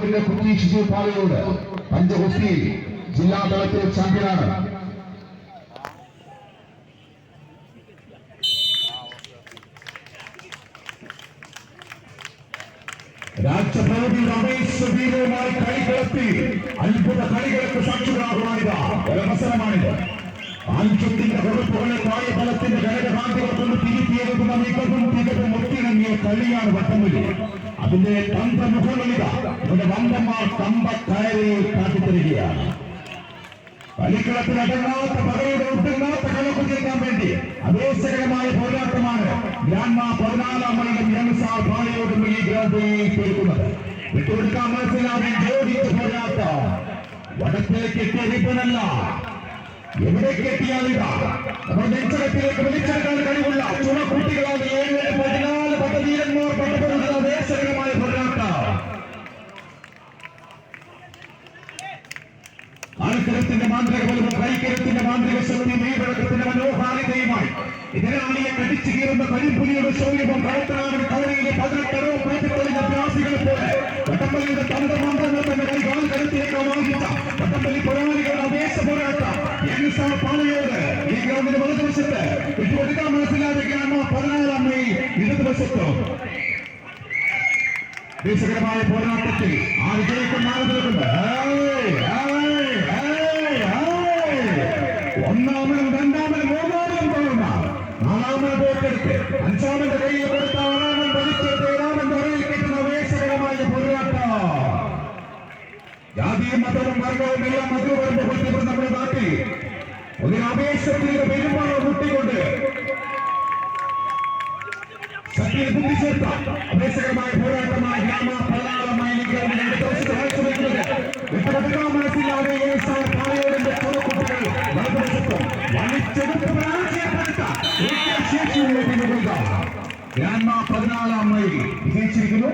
പാലയോടിന്റെ കുട്ടി ശിശു പാലയോട് പഞ്ചഗുസ്തിയിൽ ജില്ലാതലത്തിൽ ചാമ്പ്യനാണ്. രാജപ്രഭുവിന്റെ അമേശ്വരീയവുമായി കളികളെത്തി അത്ഭുത കളികൾക്ക് സാക്ഷികളാകുവാനിത് ഒരവസരമാണിത്. ആഞ്ചത്തിന്റെ കുഴപ്പങ്ങളെ കായബലത്തിന്റെ ഘടകകാന്തികൾ കൊണ്ട് തിരുത്തിയെടുക്കുന്ന മികവും തികവും ഒത്തിണങ്ങിയ കളിയാണ് വട്ടംവലി. അതിന്റെ തന്ത്രമുഖങ്ങളിത ഇവിടെ വമ്പന്മാർ കമ്പക്കയറി കാട്ടിത്തരികയാണ്. കളിക്കളത്തിലടങ്ങാത്ത പകയുടെ ഒട്ടുങ്ങാത്ത കണക്ക് തീർക്കാൻ വേണ്ടി അവേശകരമായ പോരാട്ടമാണ് ഗ്രാൻഡ്മാ 14-ാം മൈലും യങ്സാർ പാലയോടും ഈ ഗ്രൗണ്ടിൽ തീർക്കുന്നത്. വിട്ടുകൊടുക്കാൻ മനസ്സിലാക്കി ജോഡിച്ച് പോരാട്ടം. വടത്തേക്ക് എത്തിയ റിബണല്ല, എവിടേക്ക് എത്തിയാലിതാ നമ്മുടെ നെഞ്ചകത്തിലേക്ക് വിളിച്ചെടുക്കാൻ കഴിവുള്ള ചുണക്കുട്ടികളാണ് 7-14 പട്ടധീരന്മാർ പട്ടപ്പെടുന്ന അവേശകരമായ പോരാട്ടം. ആൾക്കരത്തിന്റെ മാന്ത്രിക ബലവും കൈക്കരത്തിന്റെ മാന്ത്രിക ശക്തി മെയ്വഴക്കത്തിന്റെ മനോഹാരിതയുമായി എതിരാളിയെ കടിച്ചു കീറുന്ന കരിമ്പുലിയുടെ ശൗര്യവും കളത്തനാവിൻ കവലയിലെ 18 പ്രാതിത്തൊഴിഞ്ഞ വ്യാസികളെ പോലെ വട്ടംവലിയുടെ തന്ത്രമന്ത്രങ്ങൾ തന്നെ കൈകാൽ കരുത്തിയേക്കാൻ വാങ്ങിച്ച വട്ടംവലി പോരാളികളുടെ അവേശ പോരാട്ടം യങ്സാർ പാലയോട് ഈ ഗ്രൗണ്ടിന്റെ വലതുവശത്ത് വിട്ടുകൊടുക്കാൻ മനസ്സിലാതെ ഗ്രാമ 14-ാം മെയ് ഇടതുവശത്തും ദേശകരമായ പോരാട്ടത്തിൽ ആ വിജയിക്കുന്ന ആളുകളുണ്ട്. ഒന്നാമനും രണ്ടാമനും മൂന്നാമനും പോകുന്ന നാലാമൻ പോക്കെടുത്ത് അഞ്ചാമന്റെ കയ്യിൽ കൊടുത്ത ആറാമൻ വലിച്ചെടുത്ത് ഏഴാമൻ തറയിൽ കിട്ടുന്ന അവേശകരമായ പോരാട്ടം. ജാതിയും മതവും വർഗവും എല്ലാം മധുവരമ്പ് കൊടുത്തപ്പോൾ നമ്മുടെ നാട്ടിൽ ഒരു അവേശത്തിന്റെ പെരുമാറ കൂട്ടിക്കൊണ്ട് ശക്തിയെ കൂട്ടിച്ചേർത്ത അവേശകരമായ പോരാട്ടമായി ഗ്രാമ 14-ാം മൈലിൽ രണ്ട് ദിവസത്തെ കാഴ്ചവെക്കുന്നത് വിട്ടുകൊടുക്കാൻ മനസ്സിലാതെ പാലയോടിന്റെ ചുണക്കുട്ടികൾ വലതുവശത്തും വലിച്ചെടുത്ത് പരാജയപ്പെടുത്ത ശേഷിയുള്ള ഗ്രാമ 14-ാം മൈൽ വിജയിച്ചിരിക്കുന്നു.